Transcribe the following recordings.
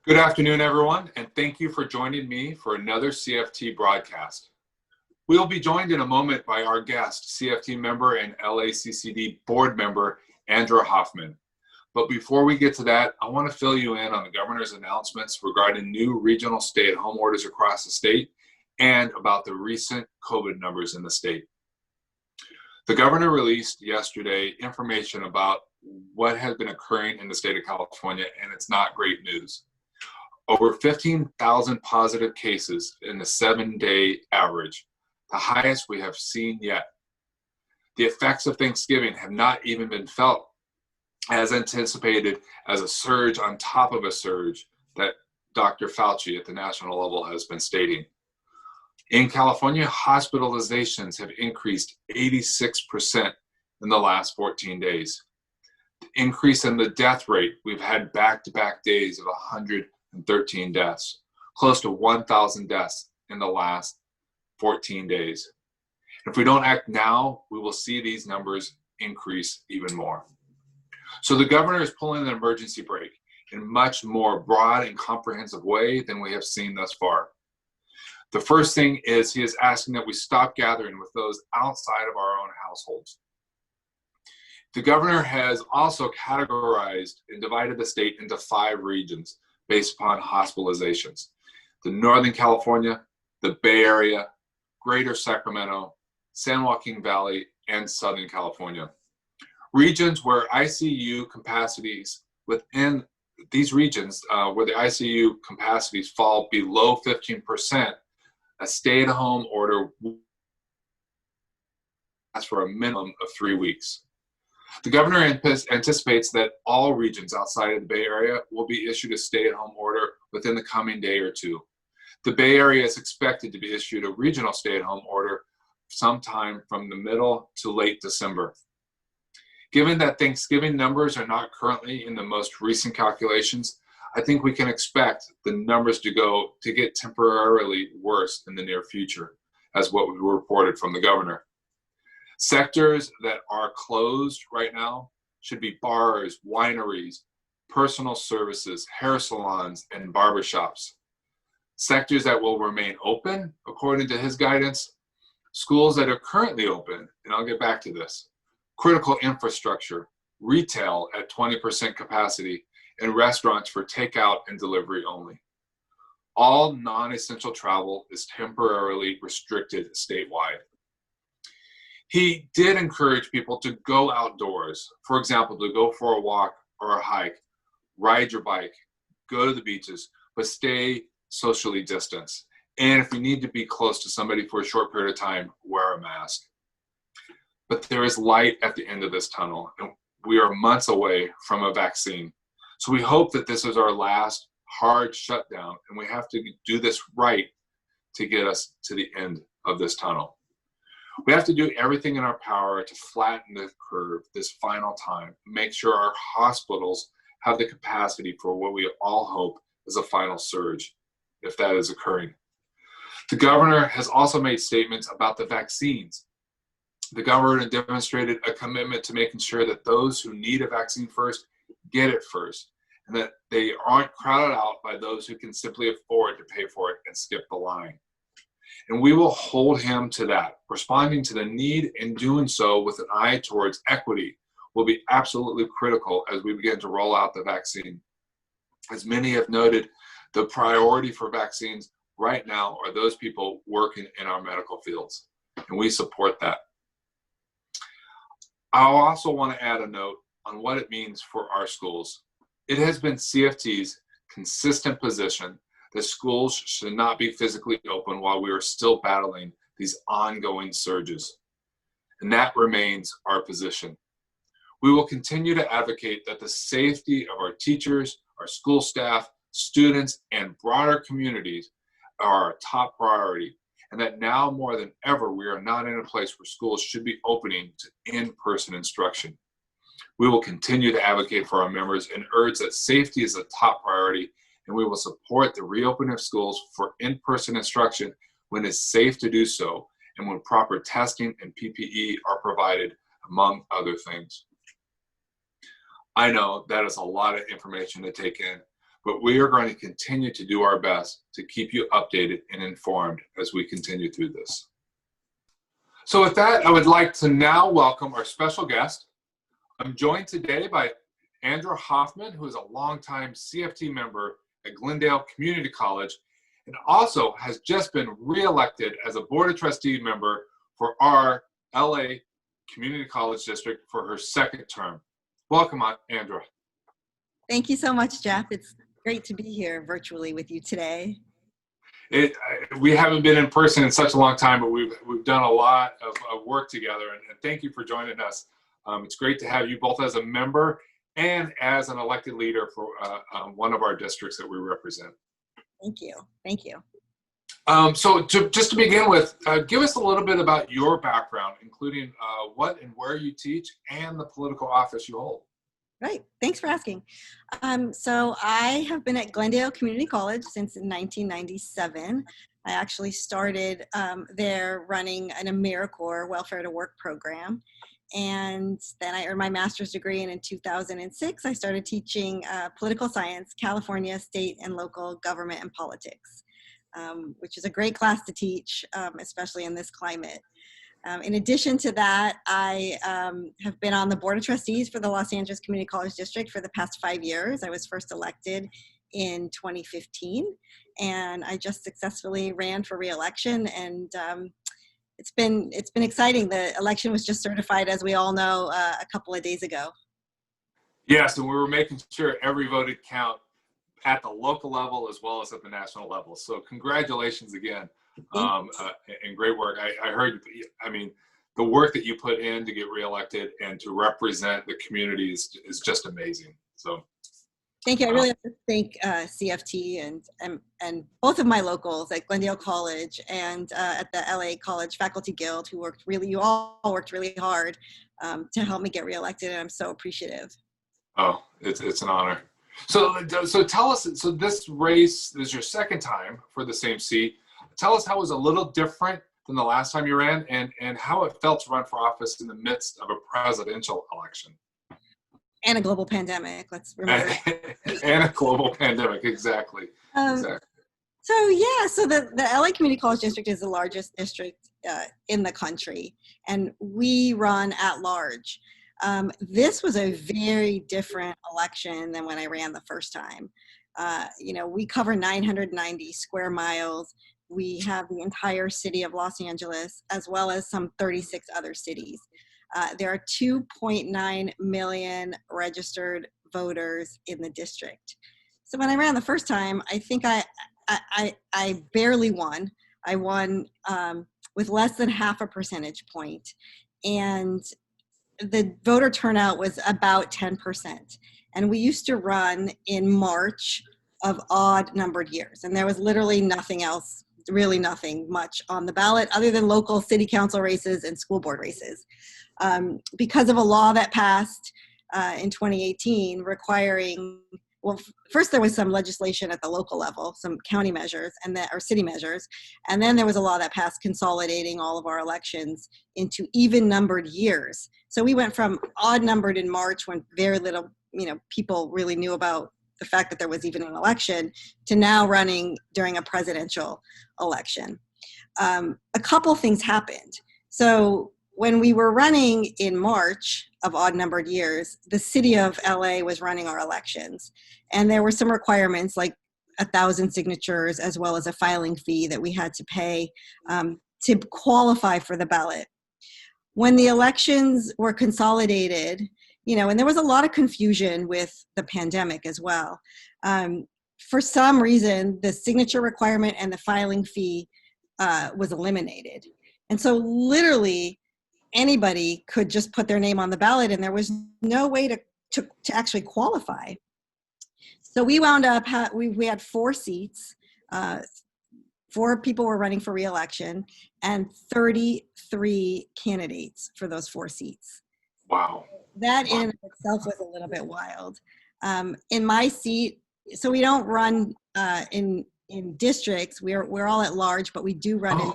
Good afternoon, everyone, and thank you for joining me for another CFT broadcast. We'll be joined in a moment by our guest, CFT member and LACCD board member, Andra Hoffman. But before we get to that, I want to fill you in on the governor's announcements regarding new regional stay-at-home orders across the state and about the recent COVID numbers in the state. The governor released yesterday information about what has been occurring in the state of California, and it's not great news. Over 15,000 positive cases in the 7-day average, the highest we have seen yet. The effects of Thanksgiving have not even been felt as anticipated as a surge on top of a surge that Dr. Fauci at the national level has been stating. In California, hospitalizations have increased 86% in the last 14 days. The increase in the death rate, we've had back-to-back days of 113 deaths, close to 1,000 deaths in the last 14 days. If we don't act now, we will see these numbers increase even more. So the governor is pulling an emergency brake in a much more broad and comprehensive way than we have seen thus far. The first thing is he is asking that we stop gathering with those outside of our own households. The governor has also categorized and divided the state into 5 regions based upon hospitalizations: the Northern California, the Bay Area, Greater Sacramento, San Joaquin Valley, and Southern California. Regions where ICU capacities within these regions, where the ICU capacities fall below 15%, a stay-at-home order lasts for a minimum of 3 weeks. The governor anticipates that all regions outside of the Bay Area will be issued a stay-at-home order within the coming day or two. The Bay Area is expected to be issued a regional stay-at-home order sometime from the middle to late December. Given that Thanksgiving numbers are not currently in the most recent calculations, I think we can expect the numbers to get temporarily worse in the near future, as what we reported from the governor. Sectors that are closed right now should be bars, wineries, personal services, hair salons, and barbershops. Sectors that will remain open, according to his guidance, schools that are currently open, and I'll get back to this, critical infrastructure, retail at 20% capacity, and restaurants for takeout and delivery only. All non-essential travel is temporarily restricted statewide. He did encourage people to go outdoors, for example, to go for a walk or a hike, ride your bike, go to the beaches, but stay socially distanced. And if you need to be close to somebody for a short period of time, wear a mask. But there is light at the end of this tunnel, and we are months away from a vaccine. So we hope that this is our last hard shutdown, and we have to do this right to get us to the end of this tunnel. We have to do everything in our power to flatten the curve this final time, make sure our hospitals have the capacity for what we all hope is a final surge, if that is occurring. The governor has also made statements about the vaccines. The governor demonstrated a commitment to making sure that those who need a vaccine first get it first, and that they aren't crowded out by those who can simply afford to pay for it and skip the line. And we will hold him to that. Responding to the need and doing so with an eye towards equity will be absolutely critical as we begin to roll out the vaccine. As many have noted, the priority for vaccines right now are those people working in our medical fields, and we support that. I also want to add a note on what it means for our schools. It has been CFT's consistent position that schools should not be physically open while we are still battling these ongoing surges. And that remains our position. We will continue to advocate that the safety of our teachers, our school staff, students, and broader communities are our top priority, and that now more than ever, we are not in a place where schools should be opening to in-person instruction. We will continue to advocate for our members and urge that safety is a top priority, and we will support the reopening of schools for in-person instruction when it's safe to do so and when proper testing and PPE are provided, among other things. I know that is a lot of information to take in, but we are going to continue to do our best to keep you updated and informed as we continue through this. So with that, I would like to now welcome our special guest. I'm joined today by Andra Hoffman, who is a longtime CFT member at Glendale Community College and also has just been reelected as a Board of Trustee member for our LA Community College District for her second term. Welcome, Andra. Thank you so much, Jeff. It's great to be here virtually with you today. We haven't been in person in such a long time, but we've done a lot of work together, and thank you for joining us. It's great to have you both as a member and as an elected leader for one of our districts that we represent. Thank you. Thank you. So just to begin with, give us a little bit about your background, including what and where you teach and the political office you hold. Right. Thanks for asking. So I have been at Glendale Community College since 1997. I actually started there running an AmeriCorps Welfare to Work program. And then I earned my master's degree, and in 2006, I started teaching political science, California, state and local government and politics, which is a great class to teach, especially in this climate. In addition to that, I have been on the Board of Trustees for the Los Angeles Community College District for the past 5 years. I was first elected in 2015, and I just successfully ran for re-election, and it's been exciting. The election was just certified, as we all know, a couple of days ago. Yes, and we were making sure every vote would count at the local level as well as at the national level. So congratulations again. And great work. I heard, I mean, the work that you put in to get reelected and to represent the community is just amazing. So thank you. I really have to thank CFT and both of my locals at Glendale College and at the LA College Faculty Guild, who you all worked really hard to help me get reelected, and I'm so appreciative. Oh, it's an honor. So tell us, so this race is your second time for the same seat. Tell us how it was a little different than the last time you ran, and how it felt to run for office in the midst of a presidential election. And a global pandemic, let's remember. And a global pandemic, exactly. Exactly. So yeah, so the LA Community College District is the largest district in the country, and we run at large. This was a very different election than when I ran the first time. We cover 990 square miles. We have the entire city of Los Angeles, as well as some 36 other cities. There are 2.9 million registered voters in the district. So when I ran the first time, I think I barely won. I won with less than half a percentage point. And the voter turnout was about 10%. And we used to run in March of odd numbered years. And there was literally nothing else, really nothing much on the ballot other than local city council races and school board races. Because of a law that passed in 2018 requiring, well, first there was some legislation at the local level, some county measures or city measures, and then there was a law that passed consolidating all of our elections into even numbered years. So we went from odd numbered in March when very little, people really knew about the fact that there was even an election, to now running during a presidential election. A couple things happened. So when we were running in March of odd numbered years, the city of LA was running our elections. And there were some requirements like 1,000 signatures as well as a filing fee that we had to pay to qualify for the ballot. When the elections were consolidated, and there was a lot of confusion with the pandemic as well. For some reason, the signature requirement and the filing fee was eliminated. And so literally anybody could just put their name on the ballot, and there was no way to actually qualify. So we wound up, we had 4 seats, 4 people were running for re-election, and 33 candidates for those 4 seats. Wow. That in and of itself was a little bit wild. In my seat, so we don't run in districts, we're all at large, but we do run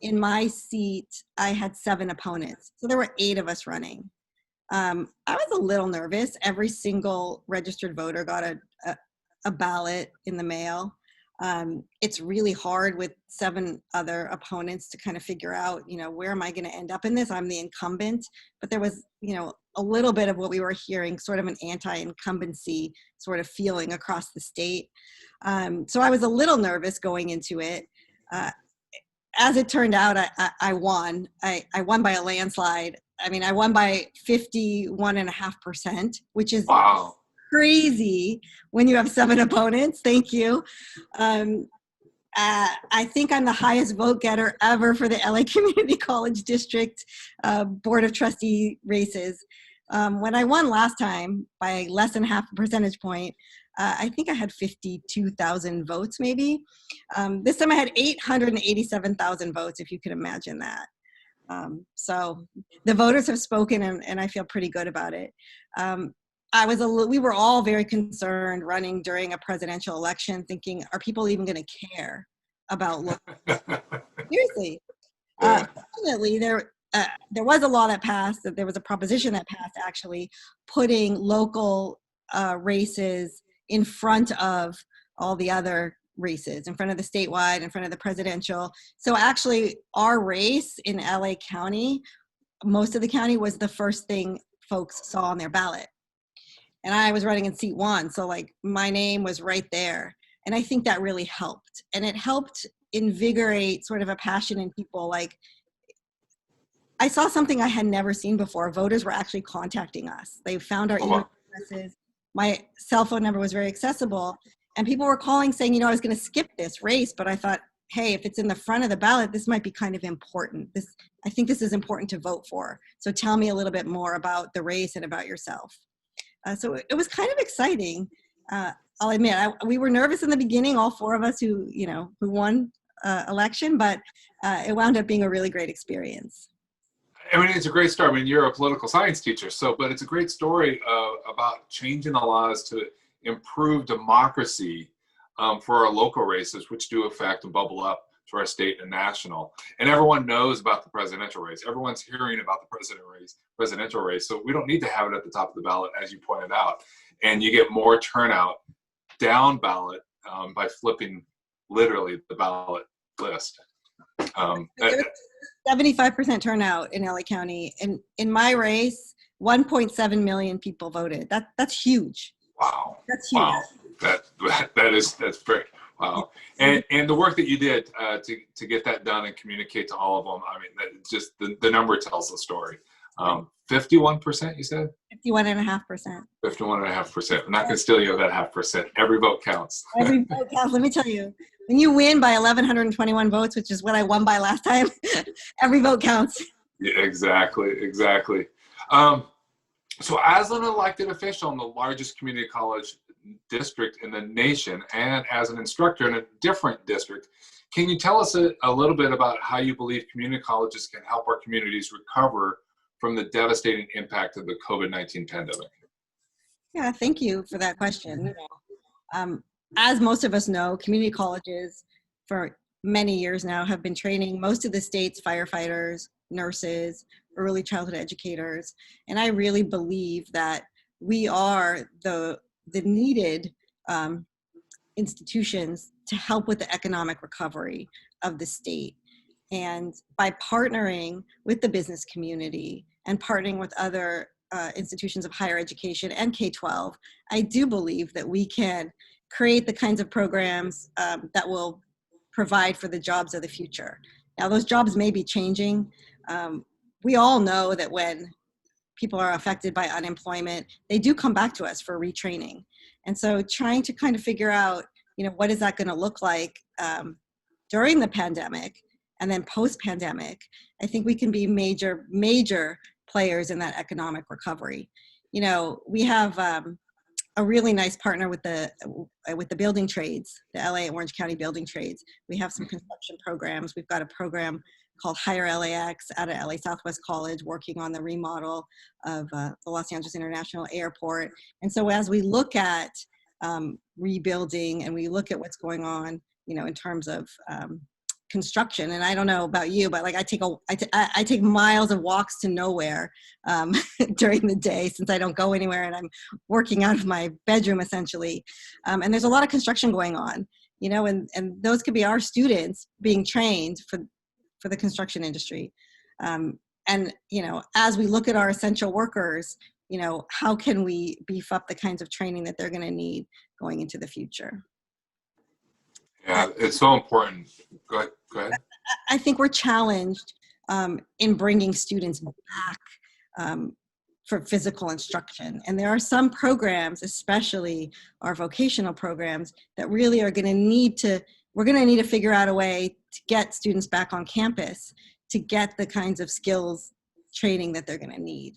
in my seat, I had 7 opponents. So there were 8 of us running. I was a little nervous. Every single registered voter got a ballot in the mail. It's really hard with 7 other opponents to kind of figure out, where am I going to end up in this? I'm the incumbent, but there was, a little bit of what we were hearing, sort of an anti-incumbency sort of feeling across the state. So I was a little nervous going into it. As it turned out, I won. I won by a landslide. I mean, I won by 51.5%, which is Wow. crazy when you have 7 opponents. Thank you. I think I'm the highest vote getter ever for the LA Community College District Board of Trustee races. When I won last time by less than half a percentage point, I think I had 52,000 votes maybe. This time I had 887,000 votes, if you can imagine that. So the voters have spoken, and I feel pretty good about it. We were all very concerned running during a presidential election, thinking, are people even going to care about local? Seriously. Fortunately, there was a law that passed, that there was a proposition that passed actually putting local races in front of all the other races, in front of the statewide, in front of the presidential. So actually our race in LA County, most of the county, was the first thing folks saw on their ballot. And I was running in seat 1, so like my name was right there. And I think that really helped. And it helped invigorate sort of a passion in people. Like, I saw something I had never seen before. Voters were actually contacting us. They found our email addresses. My cell phone number was very accessible. And people were calling saying, I was going to skip this race, but I thought, hey, if it's in the front of the ballot, this might be kind of important. I think this is important to vote for. So tell me a little bit more about the race and about yourself. So it was kind of exciting. I'll admit, we were nervous in the beginning, all 4 of us who won election, but it wound up being a really great experience. I mean, it's a great story. I mean, you're a political science teacher, but it's a great story about changing the laws to improve democracy for our local races, which do affect and bubble up to our state and national. And everyone knows about the presidential race. Everyone's hearing about the presidential race. So we don't need to have it at the top of the ballot, as you pointed out. And you get more turnout down ballot by flipping literally the ballot list. 75% turnout in LA County. And in my race, 1.7 million people voted. That's huge. Wow. That's huge. Wow. That's great. Wow. And the work that you did to get that done and communicate to all of them, I mean, just the number tells the story. 51%, you said? 51.5%. 51.5%. I'm not going to steal you of that 0.5%. Every vote counts. Every vote counts. Let me tell you, when you win by 1,121 votes, which is what I won by last time, every vote counts. Yeah, exactly. So as an elected official in the largest community college district in the nation, and as an instructor in a different district, can you tell us a little bit about how you believe community colleges can help our communities recover from the devastating impact of the COVID-19 pandemic? Yeah, thank you for that question. As most of us know, community colleges for many years now have been training most of the state's firefighters, nurses, early childhood educators. And I really believe that we are the needed institutions to help with the economic recovery of the state. And by partnering with the business community and partnering with other institutions of higher education and K-12, I do believe that we can create the kinds of programs that will provide for the jobs of the future. Now, those jobs may be changing. We all know that when people are affected by unemployment, they do come back to us for retraining. And so trying to kind of figure out, what is that going to look like during the pandemic and then post-pandemic, I think we can be major players in that economic recovery. We have a really nice partner with the building trades, the LA and Orange County building trades. We have some construction programs. We've got a program called Hire LAX out of LA Southwest College, working on the remodel of the Los Angeles International Airport. And so as we look at rebuilding and we look at what's going on, in terms of construction. And I don't know about you, but like I take miles of walks to nowhere during the day, since I don't go anywhere and I'm working out of my bedroom essentially. And there's a lot of construction going on, you know, and those could be our students being trained for the construction industry. And, you know, as we look at our essential workers, you know, how can we beef up the kinds of training that they're going to need going into the future? Yeah, it's so important. Go ahead. I think we're challenged in bringing students back for physical instruction. And there are some programs, especially our vocational programs, that really are going to need to, we're going to need to figure out a way to get students back on campus to get the kinds of skills training that they're going to need.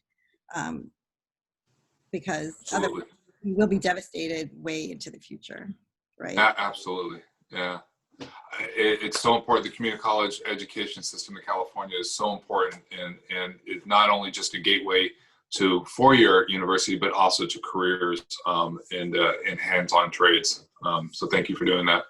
Because otherwise we will be devastated way into the future, right? Absolutely, yeah. It's so important. The community college education system in California is so important, and it's not only just a gateway to four-year university, but also to careers and hands-on trades. So thank you for doing that.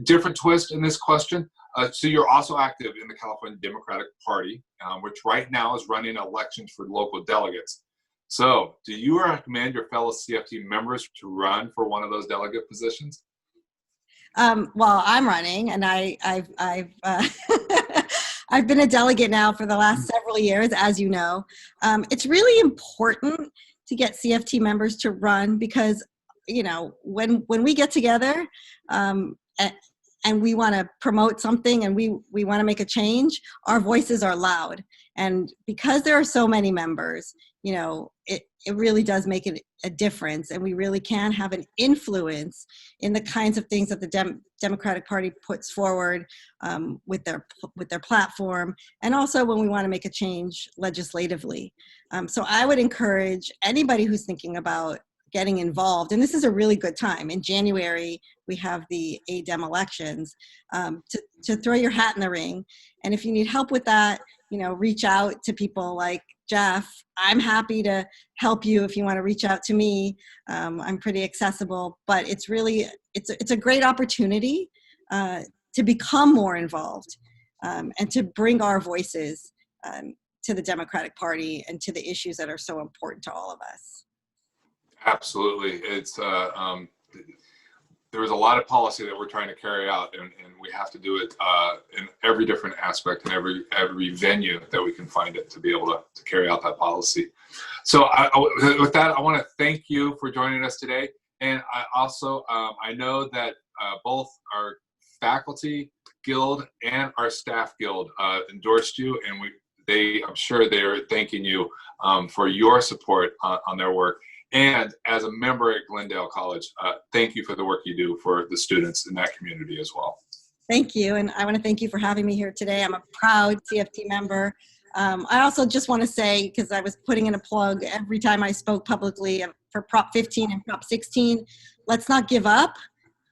Different twist in this question. So you're also active in the California Democratic Party, which right now is running elections for local delegates. So do you recommend your fellow CFT members to run for one of those delegate positions? Well, I'm running, and I've I've been a delegate now for the last several years, as you know. It's really important to get CFT members to run because, you know, when we get together and we want to promote something and we want to make a change, our voices are loud. And because there are so many members, you know, it really does make a difference, and we really can have an influence in the kinds of things that the Democratic Party puts forward with their platform, and also when we want to make a change legislatively. So I would encourage anybody who's thinking about getting involved, and this is a really good time. In January, we have the ADEM elections, to throw your hat in the ring. And if you need help with that, you know, reach out to people like Jeff. I'm happy to help you if you want to reach out to me. I'm pretty accessible, but it's really, it's a great opportunity to become more involved and to bring our voices to the Democratic Party and to the issues that are so important to all of us. Absolutely. It's there's a lot of policy that we're trying to carry out, and we have to do it in every different aspect and every venue that we can find it to be able to carry out that policy. So with that, I want to thank you for joining us today. And I also, I know that both our faculty guild and our staff guild endorsed you, and I'm sure they're thanking you for your support on their work. And as a member at Glendale College, thank you for the work you do for the students in that community as well. Thank you. And I want to thank you for having me here today. I'm a proud CFT member. I also just want to say, because I was putting in a plug every time I spoke publicly for Prop 15 and Prop 16, let's not give up.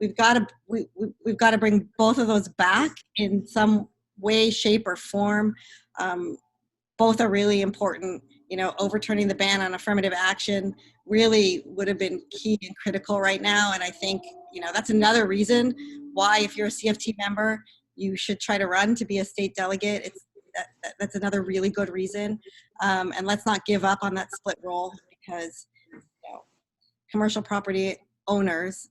We've got to bring both of those back in some way, shape, or form. Both are really important. You know, overturning the ban on affirmative action really would have been key and critical right now. And I think, you know, that's another reason why, if you're a CFT member, you should try to run to be a state delegate. That's another really good reason. And let's not give up on that split role, because, you know, commercial property owners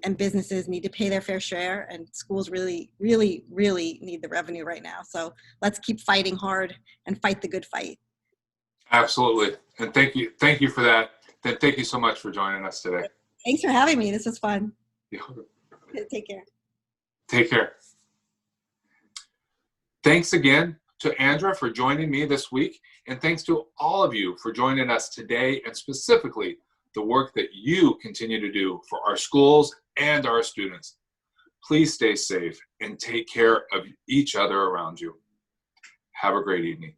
and businesses need to pay their fair share, and schools really, really, really need the revenue right now. So let's keep fighting hard and fight the good fight. Absolutely. And thank you for that. And thank you so much for joining us today. Thanks for having me. This was fun. Yeah. Take care. Take care. Thanks again to Andra for joining me this week. And thanks to all of you for joining us today, and specifically the work that you continue to do for our schools and our students. Please stay safe and take care of each other around you. Have a great evening.